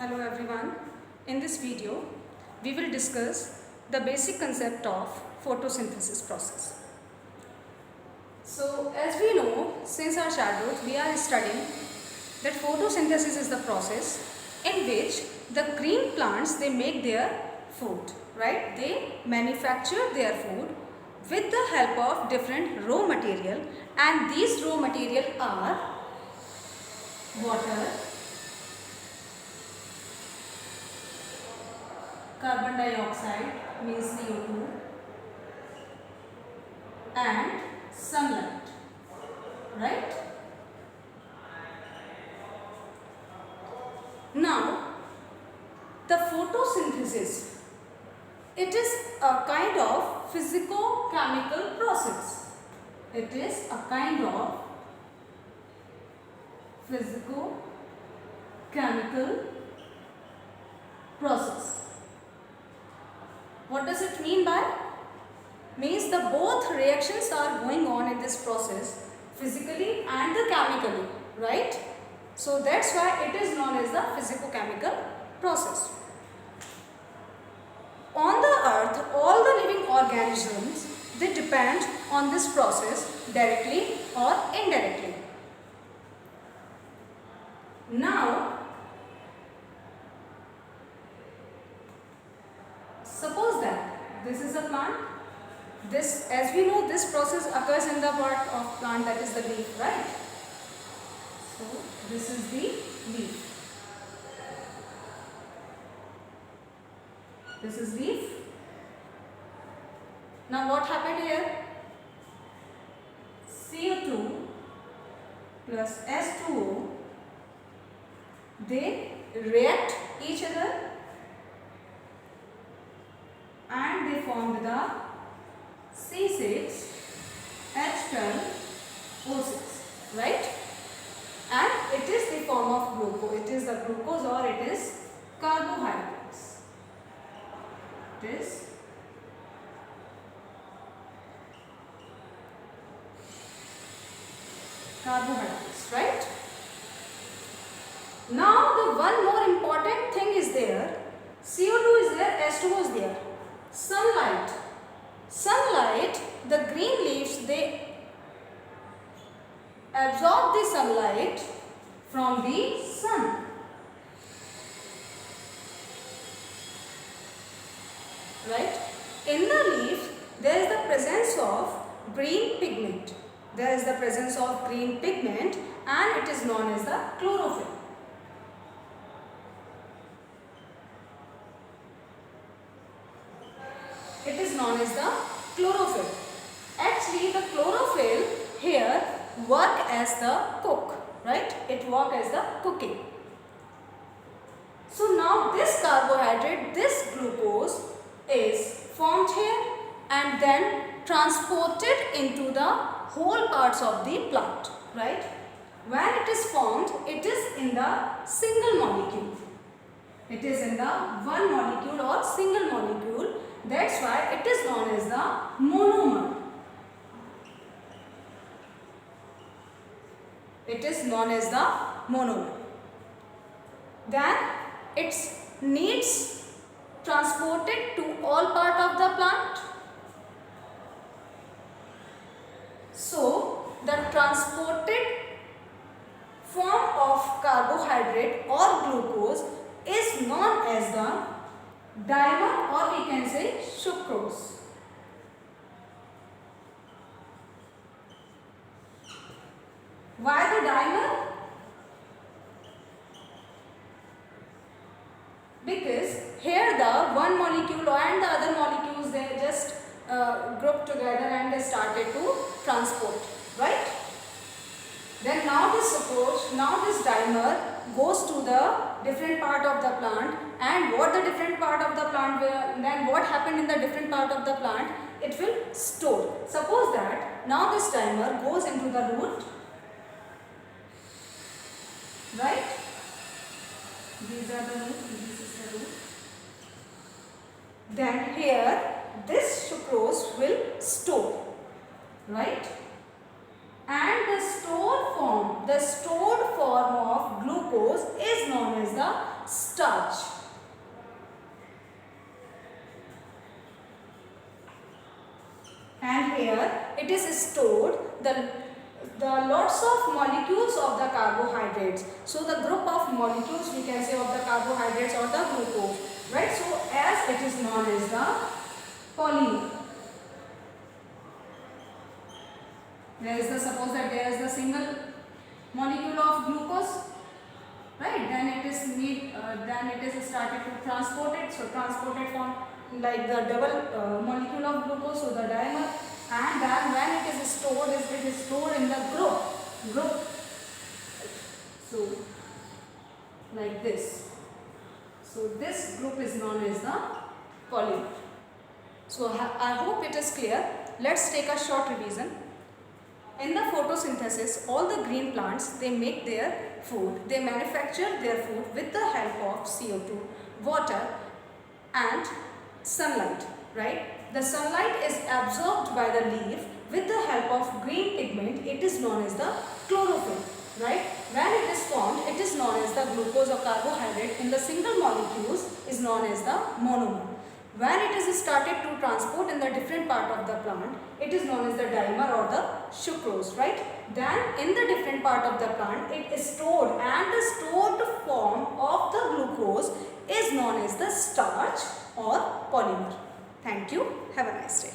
Hello everyone. In this video, we will discuss the basic concept of photosynthesis process. So, as we know, since our childhood, we are studying that photosynthesis is the process in which the green plants, they make their food, right? They manufacture their food with the help of different raw material, and these raw material are water, carbon dioxide means CO2, and sunlight, right? Now, the photosynthesis, it is a kind of physico-chemical process. It is a kind of physico-chemical process. What does it mean by? Means the both reactions are going on in this process, physically and the chemically, right? So that's why it is known as the physico-chemical process. On the earth, all the living organisms, they depend on this process directly or indirectly. Now, suppose that this is a plant. This, as we know, this process occurs in the part of plant, that is the leaf, right? So this is the leaf. This is leaf. Now what happened here? CO2 plus H2O, they react each other and they formed the C6H12O6, right? And it is the form of glucose. It is the glucose or it is carbohydrates. It is carbohydrates, right? Now the one more important thing is there. CO2 is there, H2O is there. Sunlight. Sunlight, the green leaves, they absorb the sunlight from the sun. Right? In the leaf, there is the presence of green pigment. There is the presence of green pigment and it is known as the chlorophyll. It is known as the chlorophyll. Actually, the chlorophyll here work as the cook, right? It work as the cooking. So now this carbohydrate, this glucose is formed here and then transported into the whole parts of the plant, right? When it is formed, it is in the single molecule. It is in the one molecule or single molecule. That's why it is known as the monomer. It is known as the monomer. Then it needs transported to all part of the plant. So the transported form of carbohydrate or glucose is known as the dimer, or we can say sucrose. Why the dimer? Because here the one molecule and the other molecules, they just grouped together and they started to transport, right? Then now this sucrose, now this dimer goes to the different part of the plant, and what the different part of the plant will, then what happened in the different part of the plant, it will store. Suppose that now this dimer goes into the root, right? These are the root, this is the root. Then here this sucrose will store, right? And the stored form of glucose is known as the starch. And here it is stored the lots of molecules of the carbohydrates. So the group of molecules we can say of the carbohydrates or the glucose, right? So as it is known as the polymer. Suppose that there is the single molecule of glucose, right? Then it is started to transport it. So transported from like the double molecule of glucose, so the dimer, and then when it is stored, it is stored in the group. So like this. So this group is known as the polymer. So I hope it is clear. Let's take a short revision. In the photosynthesis, all the green plants, they make their food. They manufacture their food with the help of CO2, water and sunlight, right? The sunlight is absorbed by the leaf with the help of green pigment. It is known as the chlorophyll, right? When it is formed, it is known as the glucose or carbohydrate in the single molecules is known as the monomer. When it is started to transport in the different part of the plant, it is known as the dimer or the sucrose, right? Then in the different part of the plant, it is stored, and the stored form of the glucose is known as the starch or polymer. Thank you. Have a nice day.